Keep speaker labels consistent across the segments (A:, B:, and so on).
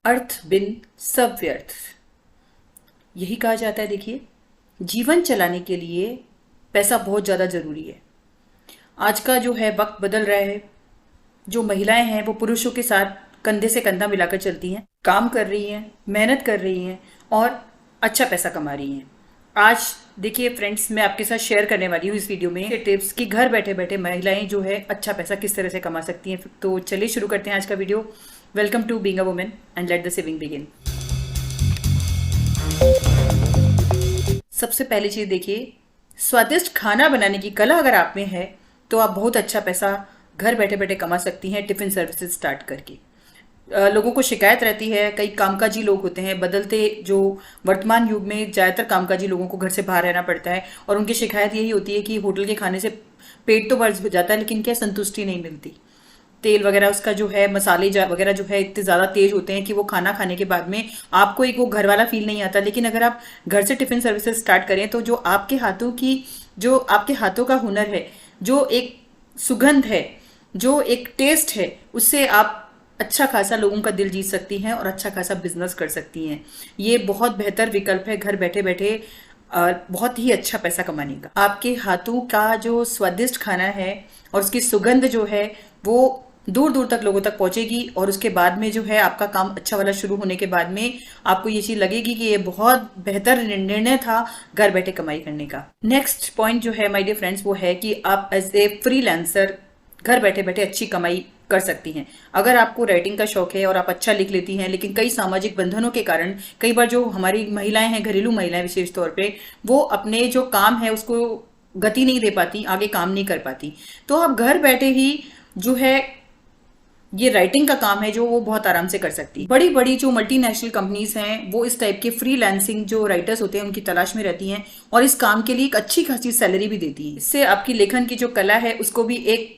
A: अर्थ बिन सब व्यर्थ, यही कहा जाता है। देखिए, जीवन चलाने के लिए पैसा बहुत ज़्यादा ज़रूरी है। आज का जो है वक्त बदल रहा है। जो महिलाएं हैं वो पुरुषों के साथ कंधे से कंधा मिलाकर चलती हैं, काम कर रही हैं, मेहनत कर रही हैं और अच्छा पैसा कमा रही हैं। आज देखिए फ्रेंड्स, मैं आपके साथ शेयर करने वाली हूँ इस वीडियो में टिप्स कि घर बैठे बैठे महिलाएं जो है अच्छा पैसा किस तरह से कमा सकती हैं। तो चलिए शुरू करते हैं आज का video. Welcome to being a women and let the saving begin. सबसे पहली चीज़ देखिए, स्वादिष्ट खाना बनाने की कला अगर आप में है तो आप बहुत अच्छा पैसा घर बैठे बैठे कमा सकती हैं टिफ़िन सर्विसेज स्टार्ट करके। लोगों को शिकायत रहती है, कई कामकाजी लोग होते हैं, बदलते जो वर्तमान युग में ज़्यादातर कामकाजी लोगों को घर से बाहर रहना पड़ता है और उनकी शिकायत यही होती है कि होटल के खाने से पेट तो भर जाता है लेकिन क्या संतुष्टि नहीं मिलती। तेल वगैरह उसका जो है, मसाले वगैरह जो है इतने ज़्यादा तेज होते हैं कि वो खाना खाने के बाद में आपको एक वो घर वाला फील नहीं आता। लेकिन अगर आप घर से टिफ़िन सर्विसेज स्टार्ट करें तो जो आपके हाथों का हुनर है, जो एक सुगंध है, जो एक टेस्ट है, उससे आप अच्छा खासा लोगों का दिल जीत सकती हैं और अच्छा खासा बिजनेस कर सकती हैं। ये बहुत बेहतर विकल्प है घर बैठे बैठे बहुत ही अच्छा पैसा कमाने का। आपके हाथों का जो स्वादिष्ट खाना है और उसकी सुगंध जो है वो दूर दूर तक लोगों तक पहुंचेगी और उसके बाद में जो है आपका काम अच्छा वाला शुरू होने के बाद में आपको ये चीज लगेगी कि ये बहुत बेहतर निर्णय था घर बैठे कमाई करने का। नेक्स्ट पॉइंट जो है माय डियर फ्रेंड्स वो है कि आप एज ए फ्रीलांसर घर बैठे बैठे अच्छी कमाई कर सकती हैं। अगर आपको राइटिंग का शौक है और आप अच्छा लिख लेती हैं, लेकिन कई सामाजिक बंधनों के कारण कई बार जो हमारी महिलाएं हैं, घरेलू महिलाएं विशेष तौर पे, वो अपने जो काम है उसको गति नहीं दे पाती, आगे काम नहीं कर पाती, तो आप घर बैठे ही जो है ये राइटिंग का काम है जो वो बहुत आराम से कर सकती है। बड़ी बड़ी जो मल्टीनेशनल कंपनीज हैं वो इस टाइप के फ्रीलांसिंग जो राइटर्स होते हैं उनकी तलाश में रहती हैं और इस काम के लिए एक अच्छी खासी सैलरी भी देती है। इससे आपकी लेखन की जो कला है उसको भी एक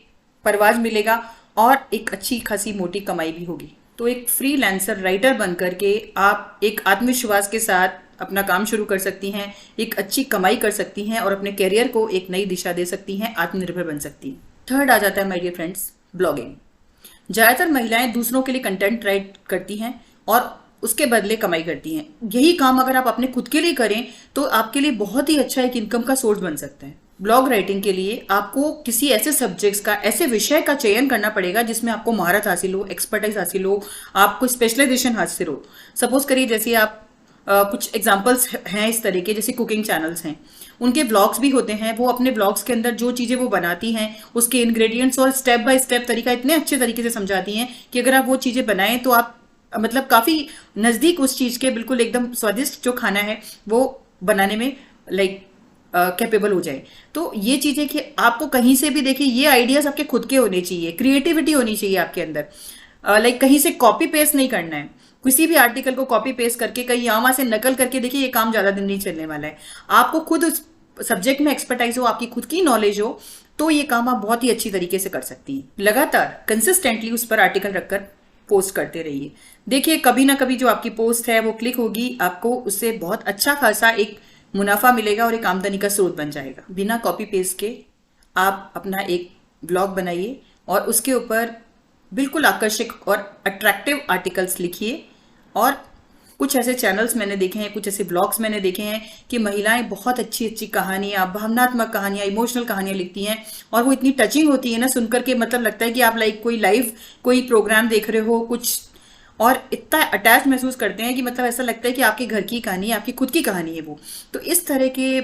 A: परवाज मिलेगा और एक अच्छी खासी मोटी कमाई भी होगी। तो एक फ्रीलांसर राइटर बन करके आप एक आत्मविश्वास के साथ अपना काम शुरू कर सकती हैं, एक अच्छी कमाई कर सकती हैं और अपने करियर को एक नई दिशा दे सकती हैं, आत्मनिर्भर बन सकती हैं। थर्ड आ जाता है माय डियर फ्रेंड्स, ब्लॉगिंग। ज़्यादातर महिलाएं दूसरों के लिए कंटेंट राइट करती हैं और उसके बदले कमाई करती हैं। यही काम अगर आप अपने खुद के लिए करें तो आपके लिए बहुत ही अच्छा एक इनकम का सोर्स बन सकता है। ब्लॉग राइटिंग के लिए आपको किसी ऐसे सब्जेक्ट्स का, ऐसे विषय का चयन करना पड़ेगा जिसमें आपको महारत हासिल हो, एक्सपर्टाइज हासिल हो, आपको स्पेशलाइजेशन हासिल हो। सपोज करिए जैसे आप कुछ एग्जाम्पल्स हैं इस तरह के, जैसे कुकिंग चैनल्स हैं, उनके व्लॉग्स भी होते हैं। वो अपने व्लॉग्स के अंदर जो चीज़ें वो बनाती हैं उसके इंग्रेडिएंट्स और स्टेप बाय स्टेप तरीका इतने अच्छे तरीके से समझाती हैं कि अगर आप वो चीज़ें बनाएं तो आप मतलब काफ़ी नज़दीक उस चीज़ के बिल्कुल एकदम स्वादिष्ट जो खाना है वो बनाने में लाइक कैपेबल हो जाए। तो ये चीज़ें कि आपको कहीं से भी देखिए, ये आइडियाज़ आपके खुद के होने चाहिए, क्रिएटिविटी होनी चाहिए आपके अंदर। लाइक कहीं से कॉपी पेस्ट नहीं करना है, किसी भी आर्टिकल को कॉपी पेस्ट करके कहीं यहाँ वहाँ से नकल करके देखिए ये काम ज़्यादा दिन नहीं चलने वाला है। आपको खुद उस सब्जेक्ट में एक्सपर्टाइज हो, आपकी खुद की नॉलेज हो, तो ये काम आप बहुत ही अच्छी तरीके से कर सकती हैं। लगातार कंसिस्टेंटली उस पर आर्टिकल रखकर पोस्ट करते रहिए। देखिए कभी ना कभी जो आपकी पोस्ट है वो क्लिक होगी, आपको उससे बहुत अच्छा खासा एक मुनाफा मिलेगा और एक आमदनी का स्रोत बन जाएगा। बिना कॉपी पेस्ट के आप अपना एक ब्लॉग बनाइए और उसके ऊपर बिल्कुल आकर्षक और अट्रैक्टिव आर्टिकल्स लिखिए। और कुछ ऐसे चैनल्स मैंने देखे हैं, कुछ ऐसे ब्लॉग्स मैंने देखे हैं कि महिलाएं बहुत अच्छी अच्छी कहानियाँ, भावनात्मक कहानियाँ, इमोशनल कहानियाँ लिखती हैं और वो इतनी टचिंग होती है ना, सुनकर के मतलब लगता है कि आप लाइक कोई लाइव कोई प्रोग्राम देख रहे हो कुछ, और इतना अटैच महसूस करते हैं कि मतलब ऐसा लगता है कि आपके घर की कहानी है, आपकी खुद की कहानी है वो। तो इस तरह के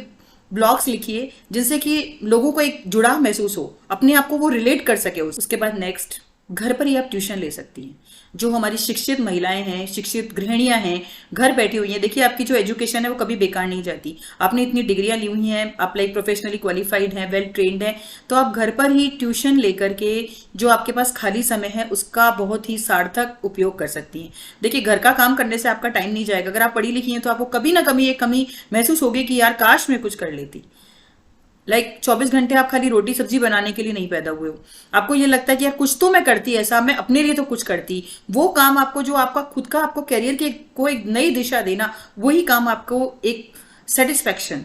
A: ब्लॉग्स लिखिए जिनसे कि लोगों को एक जुड़ाव महसूस हो, अपने आप को वो रिलेट कर सके। उसके बाद नेक्स्ट, घर पर ही आप ट्यूशन ले सकती हैं। जो हमारी शिक्षित महिलाएं हैं, शिक्षित गृहिणियां हैं, घर बैठी हुई हैं, देखिए आपकी जो एजुकेशन है वो कभी बेकार नहीं जाती। आपने इतनी डिग्रियां ली हुई हैं, आप लाइक प्रोफेशनली क्वालिफाइड हैं, वेल ट्रेन्ड हैं, तो आप घर पर ही ट्यूशन लेकर के जो आपके पास खाली समय है उसका बहुत ही सार्थक उपयोग कर सकती हैं। देखिए घर का काम करने से आपका टाइम नहीं जाएगा। अगर आप पढ़ी लिखी हैं तो आपको कभी ना कभी एक कमी महसूस होगी कि यार काश मैं कुछ कर लेती। लाइक 24 घंटे आप खाली रोटी सब्जी बनाने के लिए नहीं पैदा हुए हो। आपको ये लगता है कि यार कुछ तो मैं करती ऐसा, मैं अपने लिए तो कुछ करती। वो काम आपको जो आपका खुद का आपको करियर के को एक नई दिशा देना, वही काम आपको एक सेटिस्फैक्शन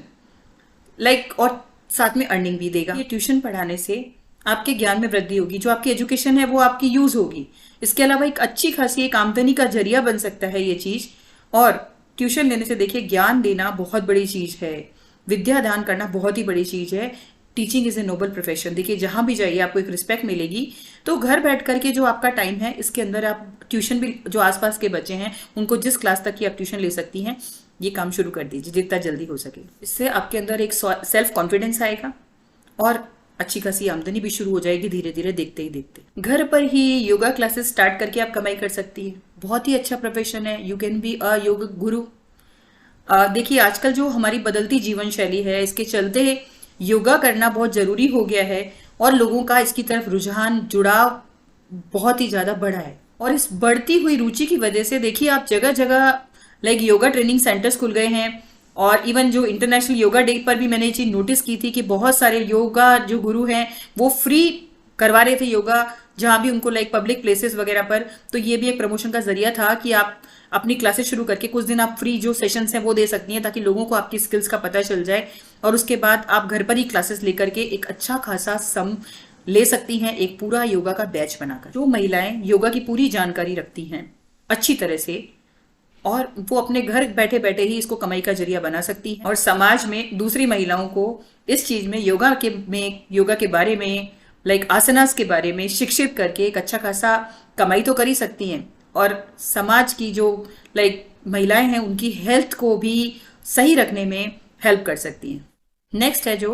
A: लाइक और साथ में अर्निंग भी देगा। ये ट्यूशन पढ़ाने से आपके ज्ञान में वृद्धि होगी, जो आपकी एजुकेशन है वो आपकी यूज होगी। इसके अलावा एक अच्छी खासी एक आमदनी का जरिया बन सकता है ये चीज। और ट्यूशन लेने से देखिए, ज्ञान देना बहुत बड़ी चीज है, विद्या दान करना बहुत ही बड़ी चीज है। Teaching is a noble profession. देखिए, जहां भी जाइए आपको एक रिस्पेक्ट मिलेगी। तो घर बैठ करके जो आपका टाइम है, इसके अंदर आप ट्यूशन भी, जो आसपास के बच्चे हैं उनको जिस क्लास तक की आप ट्यूशन ले सकती हैं, ये काम शुरू कर दीजिए जितना जल्दी हो सके। इससे आपके अंदर एक सेल्फ कॉन्फिडेंस आएगा और अच्छी खासी आमदनी भी शुरू हो जाएगी धीरे धीरे, देखते ही देखते। घर पर ही योगा क्लासेस स्टार्ट करके आप कमाई कर सकती है। बहुत ही अच्छा प्रोफेशन है। You can be a yoga guru. देखिए, आजकल जो हमारी बदलती जीवन शैली है, इसके चलते योगा करना बहुत जरूरी हो गया है और लोगों का इसकी तरफ रुझान, जुड़ाव बहुत ही ज्यादा बढ़ा है। और इस बढ़ती हुई रुचि की वजह से देखिए, आप जगह जगह लाइक योगा ट्रेनिंग सेंटर्स खुल गए हैं। और इवन जो इंटरनेशनल योगा डे पर भी मैंने ये चीज नोटिस की थी कि बहुत सारे योगा जो गुरु हैं वो फ्री करवा रहे थे योगा, जहां भी उनको लाइक पब्लिक प्लेसेस वगैरह पर। तो ये भी एक प्रमोशन का जरिया था कि आप अपनी क्लासेस शुरू करके कुछ दिन आप फ्री जो सेशंस हैं वो दे सकती हैं, ताकि लोगों को आपकी स्किल्स का पता चल जाए। और उसके बाद आप घर पर ही क्लासेस लेकर के एक अच्छा खासा सम ले सकती हैं, एक पूरा योगा का बैच बनाकर। जो महिलाएं योगा की पूरी जानकारी रखती हैं अच्छी तरह से, और वो अपने घर बैठे बैठे ही इसको कमाई का जरिया बना सकती हैं और समाज में दूसरी महिलाओं को इस चीज में योगा के बारे में, लाइक आसनास के बारे में शिक्षित करके एक अच्छा खासा कमाई तो कर ही सकती हैं। और समाज की जो लाइक महिलाएं हैं उनकी हेल्थ को भी सही रखने में हेल्प कर सकती हैं। नेक्स्ट है जो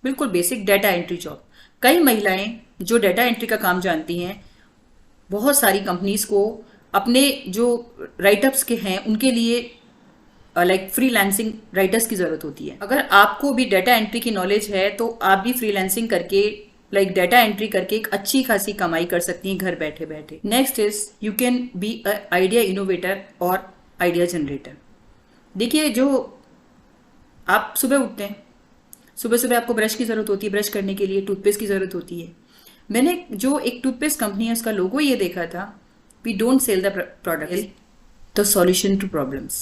A: बिल्कुल बेसिक डेटा एंट्री जॉब। कई महिलाएं जो डेटा एंट्री का काम जानती हैं, बहुत सारी कंपनीज को अपने जो राइटअप्स के हैं उनके लिए लाइक फ्रीलांसिंग राइटर्स की जरूरत होती है। अगर आपको भी डेटा एंट्री की नॉलेज है तो आप भी फ्रीलांसिंग करके लाइक डेटा एंट्री करके एक अच्छी खासी कमाई कर सकती हैं घर बैठे बैठे। Next is you can be a idea innovator और आइडिया जनरेटर। देखिए, जो आप सुबह उठते हैं, सुबह सुबह आपको ब्रश की जरूरत होती है, ब्रश करने के लिए टूथपेस्ट की जरूरत होती है। मैंने जो एक टूथपेस्ट कंपनी है उसका लोगो ये देखा था, we don't sell the product, the solution to problems.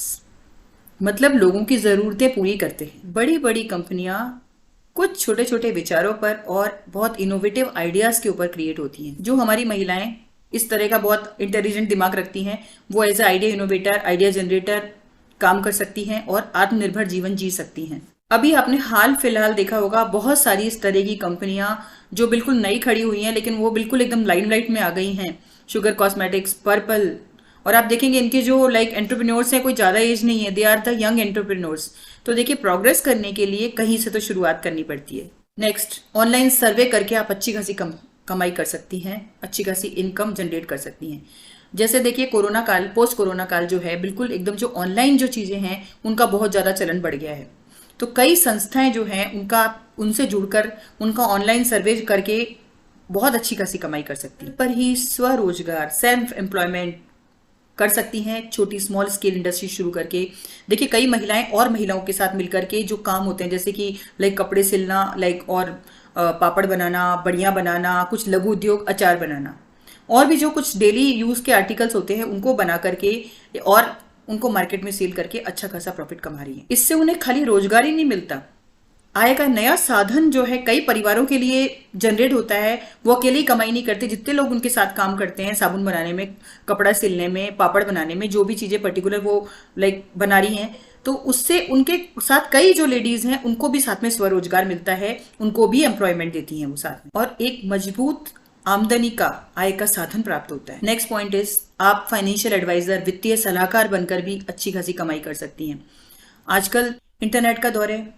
A: मतलब लोगों की जरूरतें पूरी करते हैं। बड़ी बड़ी कंपनियां कुछ छोटे छोटे विचारों पर और बहुत इनोवेटिव आइडियाज के ऊपर क्रिएट होती हैं। जो हमारी महिलाएं इस तरह का बहुत इंटेलिजेंट दिमाग रखती हैं, वो as a idea innovator, idea generator काम कर सकती हैं और आत्मनिर्भर जीवन जी सकती हैं। अभी आपने हाल फिलहाल देखा होगा बहुत सारी इस तरह की कंपनियां जो बिल्कुल नई खड़ी हुई हैं, लेकिन वो बिल्कुल एकदम लाइमलाइट में आ गई हैं। शुगर कॉस्मेटिक्स, पर्पल, और आप देखेंगे इनके जो लाइक एंटरप्रेन्योर्स हैं, कोई ज़्यादा एज नहीं है, they are the young entrepreneurs. तो देखिए, प्रोग्रेस करने के लिए कहीं से तो शुरुआत करनी पड़ती है। नेक्स्ट, ऑनलाइन सर्वे करके आप अच्छी खासी कमाई कर सकती हैं, अच्छी खासी इनकम जनरेट कर सकती हैं। जैसे देखिए, कोरोना काल, पोस्ट कोरोना काल जो है, बिल्कुल एकदम जो ऑनलाइन जो चीज़ें हैं उनका बहुत ज़्यादा चलन बढ़ गया है। तो कई संस्थाएं जो हैं उनसे जुड़कर उनका ऑनलाइन सर्वे करके बहुत अच्छी खासी कमाई कर सकती हैं। पर ही स्वरोजगार, सेल्फ एम्प्लॉयमेंट कर सकती हैं, छोटी स्मॉल स्केल इंडस्ट्री शुरू करके। देखिए, कई महिलाएं और महिलाओं के साथ मिलकर के जो काम होते हैं, जैसे कि लाइक कपड़े सिलना, लाइक और पापड़ बनाना, बड़ियाँ बनाना, कुछ लघु उद्योग, अचार बनाना, और भी जो कुछ डेली यूज के आर्टिकल्स होते हैं उनको बना करके और उनको मार्केट में सेल करके अच्छा खासा प्रॉफिट कमा रही है। इससे उन्हें खाली रोजगार ही नहीं मिलता, आय का नया साधन जो है कई परिवारों के लिए जनरेट होता है। वो अकेले ही कमाई नहीं करते, जितने लोग उनके साथ काम करते हैं, साबुन बनाने में, कपड़ा सिलने में, पापड़ बनाने में, जो भी चीजें पर्टिकुलर वो लाइक बना रही हैं, तो उससे उनके साथ कई जो लेडीज हैं उनको भी साथ में स्वरोजगार मिलता है, उनको भी एम्प्लॉयमेंट देती हैं वो साथ में, और एक मजबूत आमदनी का, आय का साधन प्राप्त होता है। नेक्स्ट पॉइंट इज, आप फाइनेंशियल एडवाइजर, वित्तीय सलाहकार बनकर भी अच्छी खासी कमाई कर सकती हैं। आजकल इंटरनेट का दौर है,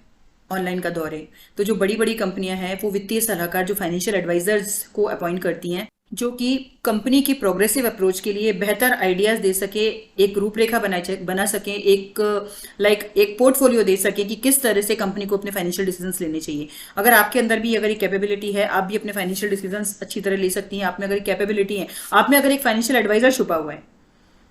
A: ऑनलाइन का दौर है, तो जो बड़ी बड़ी कंपनियां हैं वो वित्तीय सलाहकार, जो फाइनेंशियल एडवाइजर्स को अपॉइंट करती हैं, जो कि कंपनी की प्रोग्रेसिव अप्रोच के लिए बेहतर आइडियाज दे सके, एक रूपरेखा बना सके, एक पोर्टफोलियो दे सके कि किस तरह से कंपनी को अपने फाइनेंशियल डिसीजंस लेने चाहिए। अगर आपके अंदर भी अगर एक कैपेबिलिटी है, आप भी अपने फाइनेंशियल डिसीजंस अच्छी तरह ले सकती हैं। आप में अगर एक कैपेबिलिटी है, आप में अगर एक फाइनेंशियल एडवाइजर छुपा हुआ है,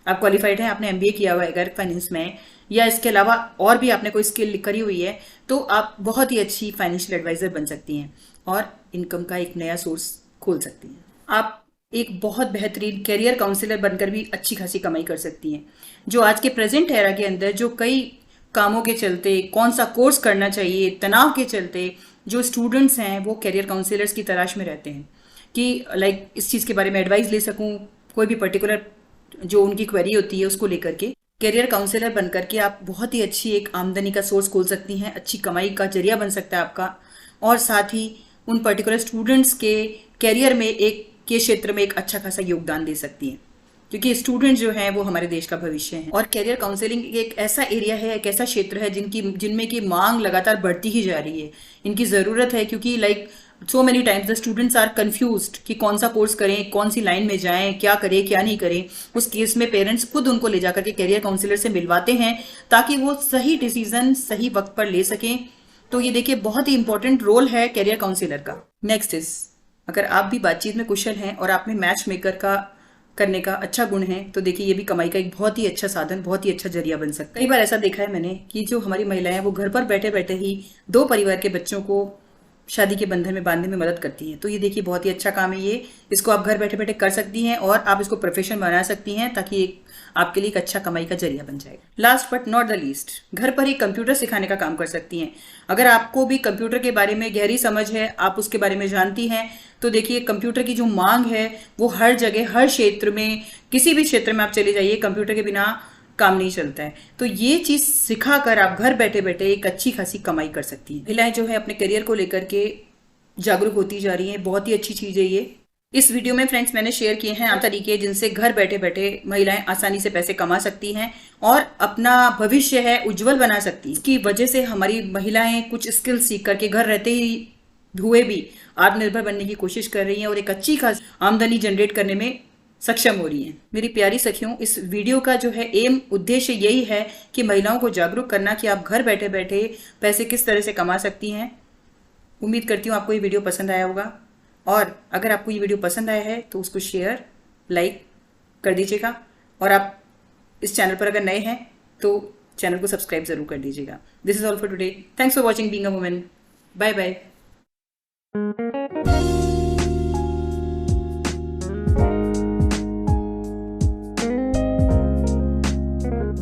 A: आप क्वालिफाइड हैं, आपने एमबीए किया हुआ है अगर फाइनेंस में, या इसके अलावा और भी आपने कोई स्किल करी हुई है, तो आप बहुत ही अच्छी फाइनेंशियल एडवाइजर बन सकती हैं और इनकम का एक नया सोर्स खोल सकती हैं। आप एक बहुत बेहतरीन कैरियर काउंसलर बनकर भी अच्छी खासी कमाई कर सकती हैं। जो आज के प्रेजेंट एरा के अंदर जो कई कामों के चलते, कौन सा कोर्स करना चाहिए, तनाव के चलते जो स्टूडेंट्स हैं वो करियर काउंसलर्स की तलाश में रहते हैं कि लाइक इस चीज़ के बारे में एडवाइस ले सकूं, कोई भी पर्टिकुलर जो उनकी क्वेरी होती है उसको लेकर के। करियर काउंसलर बन करके आप बहुत ही अच्छी एक आमदनी का सोर्स खोल सकती हैं, अच्छी कमाई का जरिया बन सकता है आपका, और साथ ही उन पर्टिकुलर स्टूडेंट्स के करियर में एक के क्षेत्र में एक अच्छा खासा योगदान दे सकती हैं, क्योंकि स्टूडेंट जो हैं वो हमारे देश का भविष्य है। और करियर काउंसलिंग एक ऐसा एरिया है, एक ऐसा क्षेत्र है जिनमें की मांग लगातार बढ़ती ही जा रही है, इनकी ज़रूरत है, क्योंकि like so many times the students are confused कि कौन सा कोर्स करें, कौन सी लाइन में जाएं, क्या करें क्या नहीं करें। उस केस में पेरेंट्स खुद उनको ले जाकर के करियर काउंसलर से मिलवाते हैं ताकि वो सही डिसीजन सही वक्त पर ले सकें। तो ये देखिए बहुत ही इंपॉर्टेंट रोल है करियर काउंसलर का। नेक्स्ट इज, अगर आप भी बातचीत में कुशल हैं और आप में मैच मेकर का करने का अच्छा गुण है तो देखिए ये भी कमाई का एक बहुत ही अच्छा साधन, बहुत ही अच्छा जरिया बन सकता है। कई बार ऐसा देखा है मैंने कि जो हमारी महिलाएं हैं वो घर पर बैठे बैठे ही दो परिवार के बच्चों को शादी के बंधन में बांधने में मदद करती हैं। तो ये देखिए बहुत ही अच्छा काम है ये, इसको आप घर बैठे बैठे कर सकती हैं और आप इसको प्रोफेशन बना सकती हैं ताकि एक आपके लिए एक अच्छा कमाई का जरिया बन जाए। Last but not the least, घर पर ही कंप्यूटर सिखाने का काम कर सकती हैं। अगर आपको भी कंप्यूटर के बारे में गहरी समझ है, आप उसके बारे में जानती हैं, तो देखिए कंप्यूटर की जो मांग है वो हर जगह, हर क्षेत्र में, किसी भी क्षेत्र में आप चले जाइए, कंप्यूटर के बिना काम नहीं चलता है। तो ये चीज सिखाकर आप घर बैठे बैठे एक अच्छी खासी कमाई कर सकती हैं। महिलाएं जो है अपने करियर को लेकर के जागरूक होती जा रही हैं, बहुत ही अच्छी चीज है ये। इस वीडियो में फ्रेंड्स मैंने शेयर किए हैं 8 तरीके जिनसे घर बैठे बैठे महिलाएं आसानी से पैसे कमा सकती हैं और अपना भविष्य है उज्जवल बना सकती हैं। इसकी वजह से हमारी महिलाएं कुछ स्किल सीख करके घर रहते ही हुए भी आत्मनिर्भर बनने की कोशिश कर रही हैं और एक अच्छी खासी आमदनी जनरेट करने में सक्षम हो रही हैं। मेरी प्यारी सखियों, इस वीडियो का जो है उद्देश्य यही है कि महिलाओं को जागरूक करना कि आप घर बैठे बैठे पैसे किस तरह से कमा सकती हैं। उम्मीद करती हूँ आपको ये वीडियो पसंद आया होगा, और अगर आपको ये वीडियो पसंद आया है तो उसको शेयर, लाइक कर दीजिएगा, और आप इस चैनल पर अगर नए हैं तो चैनल को सब्सक्राइब जरूर कर दीजिएगा। This is all for today. Thanks for watching being a woman. Bye bye.